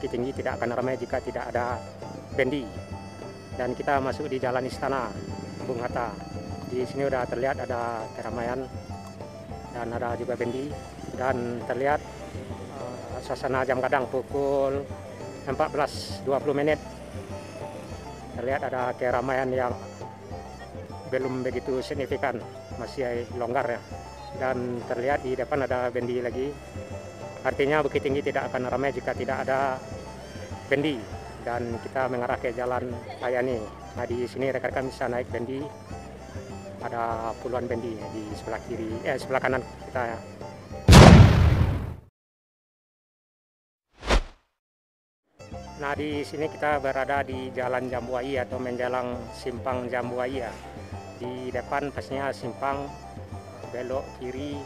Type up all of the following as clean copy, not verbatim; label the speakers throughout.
Speaker 1: Bukit Tinggi tidak akan ramai jika tidak ada bendi. Dan kita masuk di Jalan Istana Bung Hatta. Di sini udah terlihat ada keramaian dan ada juga bendi, dan terlihat suasana jam kadang pukul 14.20. Terlihat ada keramaian yang belum begitu signifikan, masih longgar ya. Dan terlihat di depan ada bendi lagi. Artinya Bukit Tinggi tidak akan ramai jika tidak ada bendi. Dan kita mengarah ke Jalan Ayani. Nah, di sini rekan-rekan bisa naik bendi. Ada puluhan bendi di sebelah kiri, sebelah kanan kita ya. Nah, di sini kita berada di Jalan Jambuai atau menjelang Simpang Jambuai ya. Di depan pastinya simpang belok kiri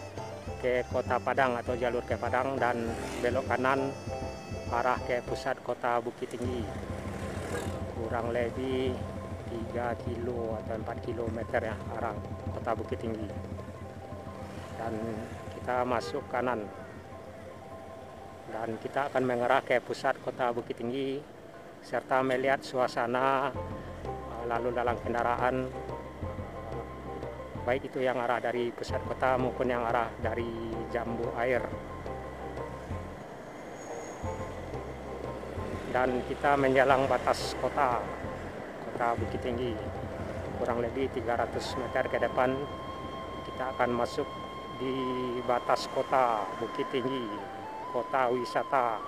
Speaker 1: ke Kota Padang atau jalur ke Padang, dan belok kanan arah ke pusat kota Bukit Tinggi. Kurang lebih 3 kilo atau 4 kilometer ya arah kota Bukit Tinggi. Dan kita masuk kanan. Dan kita akan mengarah ke pusat kota Bukit Tinggi serta melihat suasana lalu lalang kendaraan, baik itu yang arah dari pusat kota maupun yang arah dari Jambu Air. Dan kita menjelang batas kota Bukit Tinggi. Kurang lebih 300 meter ke depan kita akan masuk di batas kota Bukit Tinggi, kota wisata.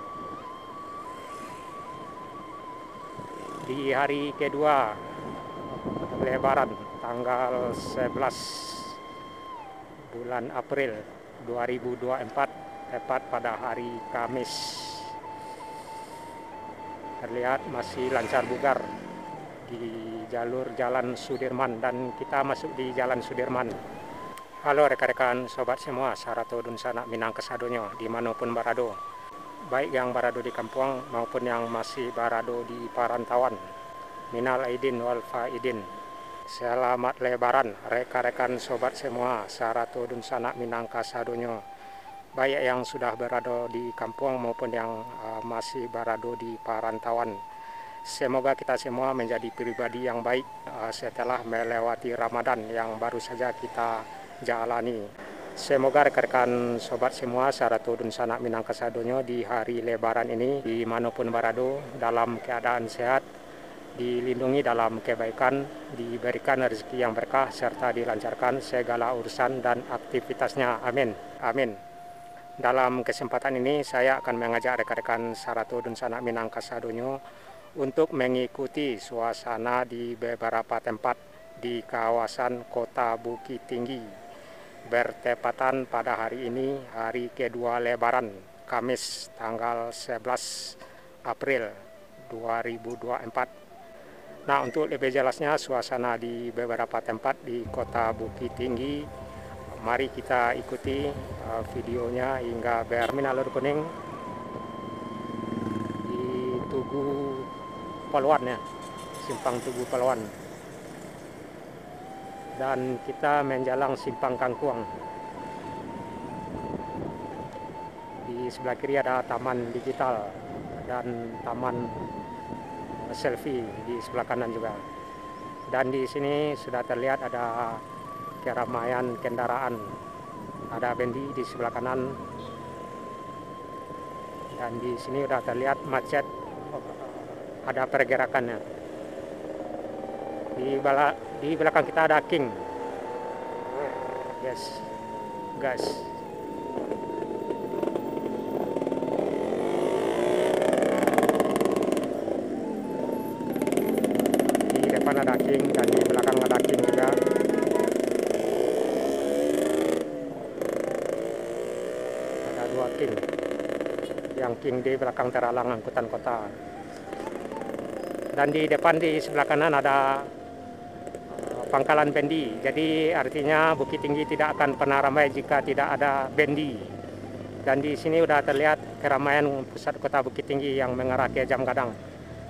Speaker 1: Di hari kedua Lebaran tanggal 11 bulan April 2024, tepat pada hari Kamis. Terlihat masih lancar bugar di jalur Jalan Sudirman, dan kita masuk di Jalan Sudirman. Halo rekan-rekan sobat semua, Sarato dun sanak minang kesadonyo dimanapun barado, baik yang barado di kampung maupun yang masih barado di parantauan. Minal aidin wal faidin. Selamat Lebaran rekan-rekan sobat semua, Sarato dun sanak minang kesadonyo, baik yang sudah berada di kampung maupun yang masih berada di parantauan. Semoga kita semua menjadi pribadi yang baik setelah melewati Ramadan yang baru saja kita jalani. Semoga rekan-rekan sobat semua, Sarato dun sanak minang kesadonyo, di hari Lebaran ini dimanapun berada dalam keadaan sehat, dilindungi dalam kebaikan, diberikan rezeki yang berkah, serta dilancarkan segala urusan dan aktivitasnya. Amin. Amin. Dalam kesempatan ini saya akan mengajak rekan-rekan Sarato dun sanak minang kesadonyo untuk mengikuti suasana di beberapa tempat di kawasan kota Bukit Tinggi, bertepatan pada hari ini, hari kedua Lebaran, Kamis tanggal 11 April 2024. Nah, untuk lebih jelasnya suasana di beberapa tempat di kota Bukit Tinggi, mari kita ikuti videonya hingga Terminal Kuning di Tugu Paluan ya, Simpang Tugu Paluan. Dan kita menjelang Simpang Kangkuang. Di sebelah kiri ada taman digital dan taman selfie di sebelah kanan juga. Dan di sini sudah terlihat ada keramaian kendaraan. Ada bendi di sebelah kanan. Dan di sini sudah terlihat macet, ada pergerakannya. Di belakang kita ada King. Yes, guys. Di depan ada King dan di belakang ada King juga. Ada 2 King. Yang King di belakang teralang angkutan kota. Dan di depan di sebelah kanan ada pangkalan bendi. Jadi artinya Bukit Tinggi tidak akan pernah ramai jika tidak ada bendi. Dan di sini sudah terlihat keramaian pusat kota Bukit Tinggi yang mengarah ke Jam Gadang.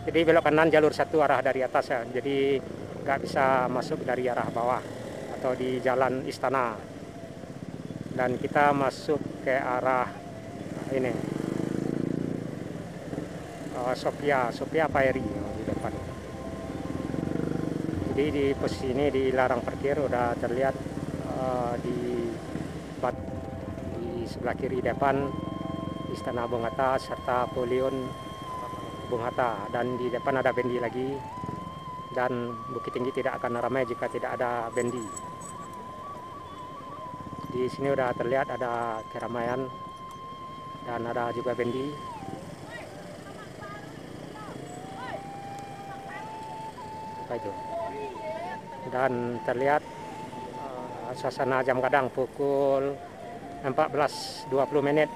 Speaker 1: Jadi belok kanan jalur satu arah dari atas ya. Jadi nggak bisa masuk dari arah bawah atau di Jalan Istana. Dan kita masuk ke arah ini, Sophia Paeri di depan. Jadi di posisi ini di larang parkir udah terlihat di sebelah kiri depan Istana Bung Hatta serta Pavilion Bung Hatta, dan di depan ada bendi lagi, dan Bukit Tinggi tidak akan ramai jika tidak ada bendi. Di sini udah terlihat ada keramaian dan ada juga bendi. Apa itu? Dan terlihat suasana jam kadang pukul 14.20 menit.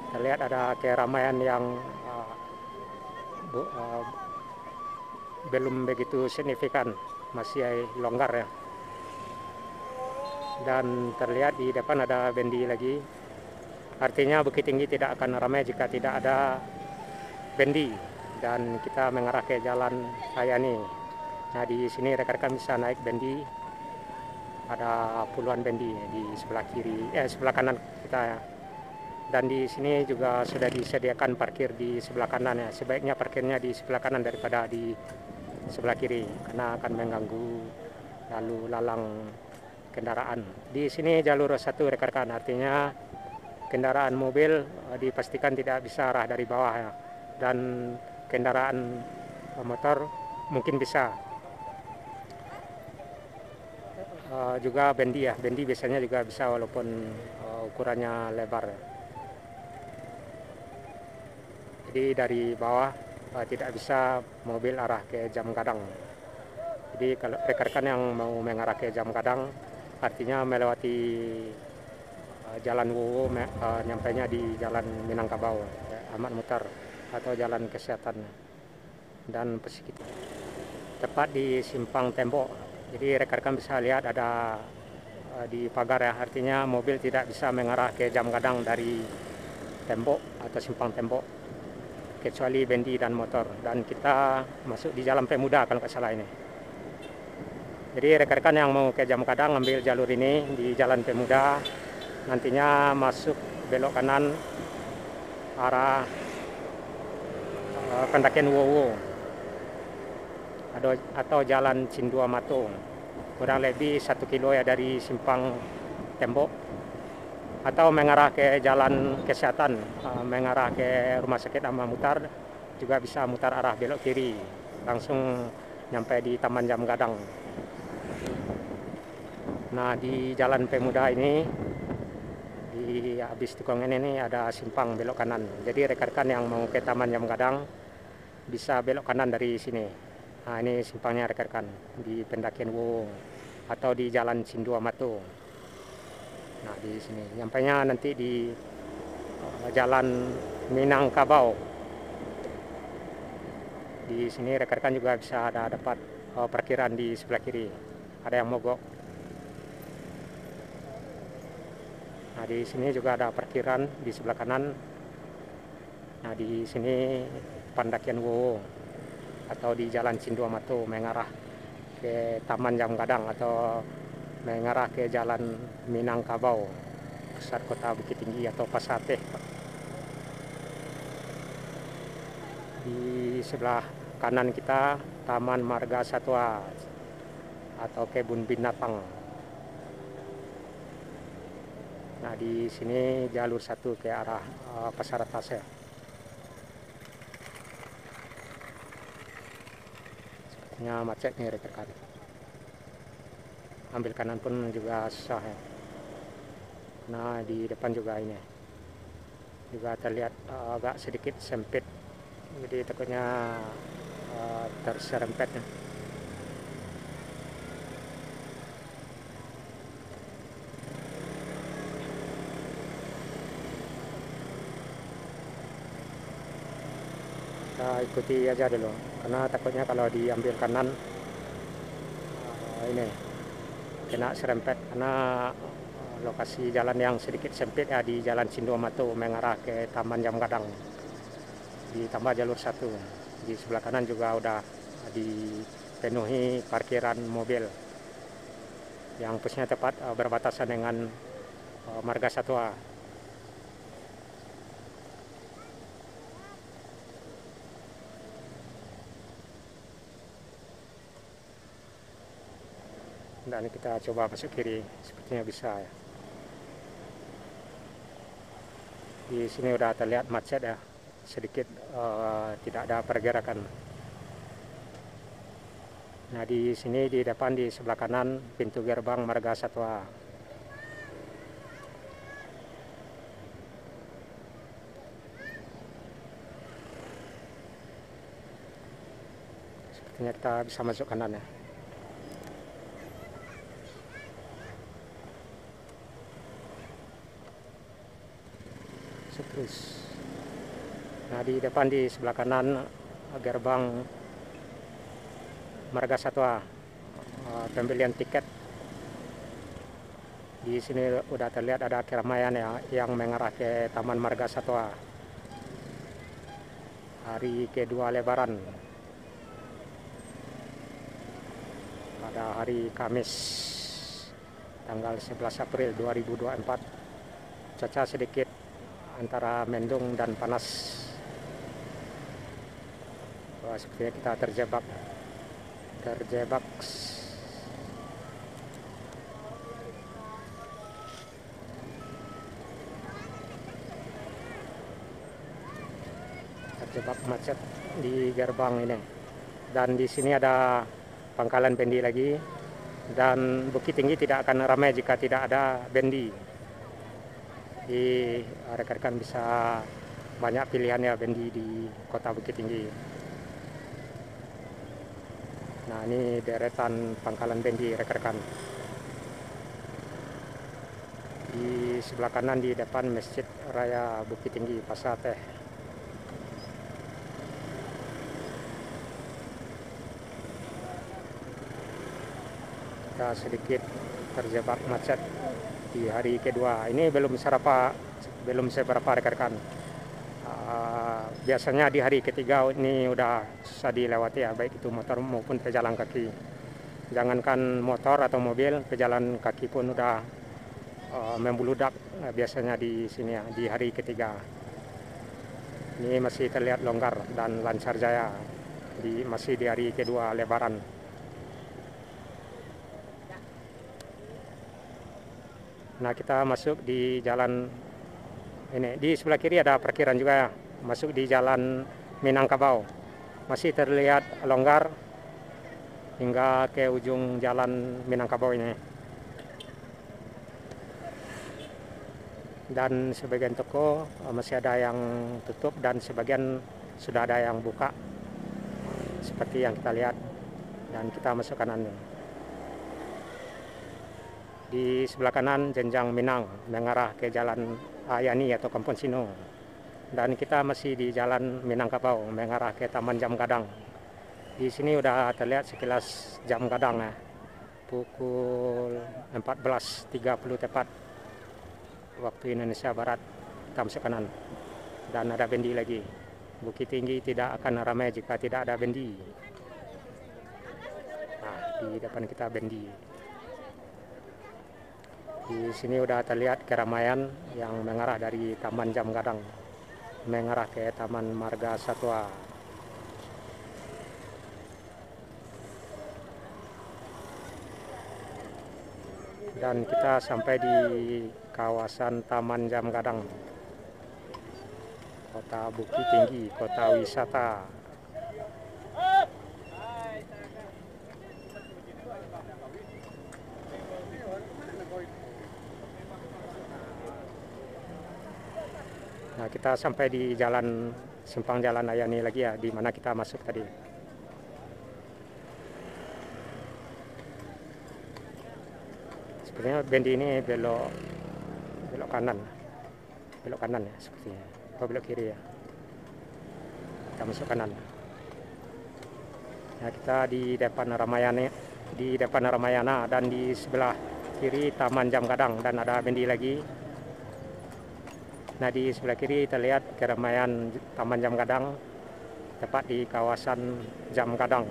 Speaker 1: Terlihat ada keramaian yang belum begitu signifikan, masih longgar ya. Dan terlihat di depan ada bendi lagi. Artinya Bukit Tinggi tidak akan ramai jika tidak ada bendi. Dan kita mengarah ke Jalan Sayani. Nah, di sini rekan-rekan bisa naik bendi. Ada puluhan bendi di sebelah kiri, sebelah kanan kita ya. Dan di sini juga sudah disediakan parkir di sebelah kanan ya. Sebaiknya parkirnya di sebelah kanan daripada di sebelah kiri karena akan mengganggu lalu lalang kendaraan. Di sini jalur 1 rekan-rekan, artinya kendaraan mobil dipastikan tidak bisa arah dari bawah ya. Dan kendaraan motor mungkin bisa. Juga bendi ya, bendi biasanya juga bisa walaupun ukurannya lebar ya. Jadi dari bawah tidak bisa mobil arah ke jam kadang. Jadi kalau rekan-rekan yang mau mengarah ke jam kadang, artinya melewati Jalan Wowo, nyampainya di Jalan Minangkabau, Ahmad Mutar atau Jalan Kesehatan dan Pesikit. Tepat di simpang tembok. Jadi rekan-rekan bisa lihat ada di pagar ya, artinya mobil tidak bisa mengarah ke jam kadang dari tembok atau simpang tembok kecuali bendi dan motor. Dan kita masuk di Jalan Pemuda kalau nggak salah ini. Jadi rekan-rekan yang mau ke jam kadang ambil jalur ini di Jalan Pemuda, nantinya masuk belok kanan arah Pendakian Wowo atau Jalan Cindua Matung, kurang lebih 1 kilo ya dari simpang tembok, atau mengarah ke Jalan Kesehatan, mengarah ke Rumah Sakit Ahmad Mutar, juga bisa mutar arah belok kiri langsung nyampe di Taman Jam Gadang. Nah, di Jalan Pemuda ini di habis tikungan ini ada simpang belok kanan. Jadi rekan-rekan yang mau ke Taman Jam Gadang bisa belok kanan dari sini. Nah, ini simpangnya rekan-rekan di Pendakian Wowo atau di Jalan Cindua Matung. Nah, di sini nyampainya nanti di Jalan Minangkabau. Di sini rekan-rekan juga bisa dapat parkiran di sebelah kiri. Ada yang mogok. Nah, di sini juga ada parkiran di sebelah kanan. Nah, di sini Pendakian Wowo atau di Jalan Cindua Matung mengarah ke Taman Jam Gadang atau mengarah ke Jalan Minangkabau, pusat kota Bukit Tinggi atau Pasar Teh. Di sebelah kanan kita Taman Marga Satwa atau kebun binatang. Nah, di sini jalur 1 ke arah Pasar Atas ya. Sepertinya macet nih rekan-rekan. Ambil kanan pun juga susah ya. Nah, di depan juga ini juga terlihat agak sedikit sempit, jadi takutnya terserempet ya. Kita ikuti aja dulu karena takutnya kalau diambil kanan ini kena serempet, karena lokasi jalan yang sedikit sempit ya di Jalan Cindua Matung mengarah ke Taman Jam Gadang. Ditambah jalur 1 di sebelah kanan juga udah dipenuhi parkiran mobil yang posisinya tepat berbatasan dengan Marga Satwa. Dan kita coba masuk kiri, sepertinya bisa ya. Di sini udah terlihat macet ya, sedikit tidak ada pergerakan. Nah di sini di depan di sebelah kanan pintu gerbang Marga Satwa. Sepertinya kita bisa masuk kanan ya. Terus. Nah di depan di sebelah kanan gerbang Marga Satwa, pembelian tiket. Di sini udah terlihat ada keramaian ya yang mengarah ke Taman Marga Satwa. Hari kedua Lebaran, pada hari Kamis tanggal 11 April 2024. Cuaca sedikit antara mendung dan panas. Wah, sepertinya kita terjebak terjebak macet di gerbang ini. Dan di sini ada pangkalan bendi lagi, dan Bukit Tinggi tidak akan ramai jika tidak ada bendi. Jadi rekan-rekan bisa banyak pilihan ya bendi di kota Bukit Tinggi. Nah ini deretan pangkalan bendi rekan-rekan. Di sebelah kanan di depan Masjid Raya Bukit Tinggi Pasar Teh. Kita sedikit terjebak macet di hari kedua. Ini belum seberapa rekan-rekan. Biasanya di hari ketiga ini udah susah dilewati ya, baik itu motor maupun pejalan kaki. Jangankan motor atau mobil, pejalan kaki pun udah membludak biasanya di sini ya, di hari ketiga. Ini masih terlihat longgar dan lancar jaya masih di hari kedua Lebaran. Nah kita masuk di jalan ini, di sebelah kiri ada parkiran juga ya. Masuk di jalan Minangkabau, masih terlihat longgar hingga ke ujung jalan Minangkabau ini. Dan sebagian toko masih ada yang tutup dan sebagian sudah ada yang buka, seperti yang kita lihat. Dan kita masuk kanan. Di sebelah kanan jenjang Minang mengarah ke jalan Ayani atau Kampung Sino. Dan kita masih di jalan Minangkabau mengarah ke Taman Jam Gadang. Di sini udah terlihat sekilas jam gadang ya. Pukul 14.30 tepat waktu Indonesia Barat. Kita masuk kanan. Dan ada bendi lagi. Bukit Tinggi tidak akan ramai jika tidak ada bendi. Nah, di depan kita bendi. Di sini udah terlihat keramaian yang mengarah dari Taman Jam Gadang mengarah ke Taman Marga Satwa. Dan kita sampai di kawasan Taman Jam Gadang, Kota Bukit Tinggi, kota wisata. Nah, kita sampai di jalan simpang jalan Ayani lagi ya, di mana kita masuk tadi. Sepertinya bendi ini belok kanan ya sepertinya. Oh, belok kiri ya. Kita masuk kanan. Nah, kita di depan Ramayana, dan di sebelah kiri Taman Jam Gadang, dan ada bendi lagi. Nah di sebelah kiri terlihat keramaian Taman Jam Gadang, tepat di kawasan Jam Gadang.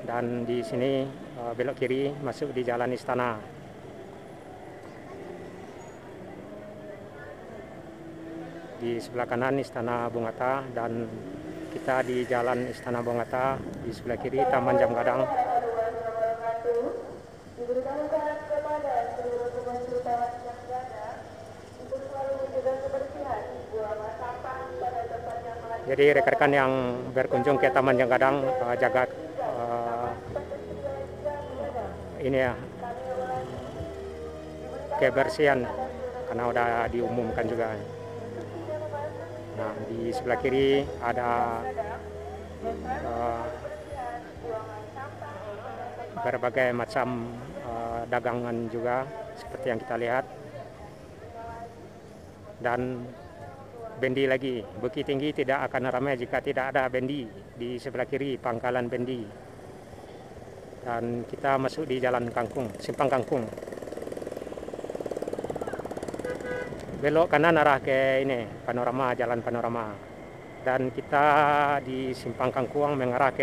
Speaker 1: Dan di sini belok kiri masuk di Jalan Istana. Di sebelah kanan Istana Bungata, dan kita di Jalan Istana Bungata. Di sebelah kiri Taman Jam Gadang.
Speaker 2: Diberitahukan kepada seluruh wisatawan yang berada untuk selalu menjaga kebersihan, buang sampah pada tempat yang layak.
Speaker 1: Jadi rekan-rekan yang berkunjung ke Taman Janggadang jaga ini ya kebersihan karena udah diumumkan juga. Nah, di sebelah kiri ada berbagai macam dagangan juga seperti yang kita lihat, dan bendi lagi. Bukit Tinggi tidak akan ramai jika tidak ada bendi. Di sebelah kiri pangkalan bendi, dan kita masuk di Jalan Kangkung, Simpang Kangkung. Belok kanan arah ke ini panorama, Jalan Panorama, dan kita di Simpang Kangkung mengarah ke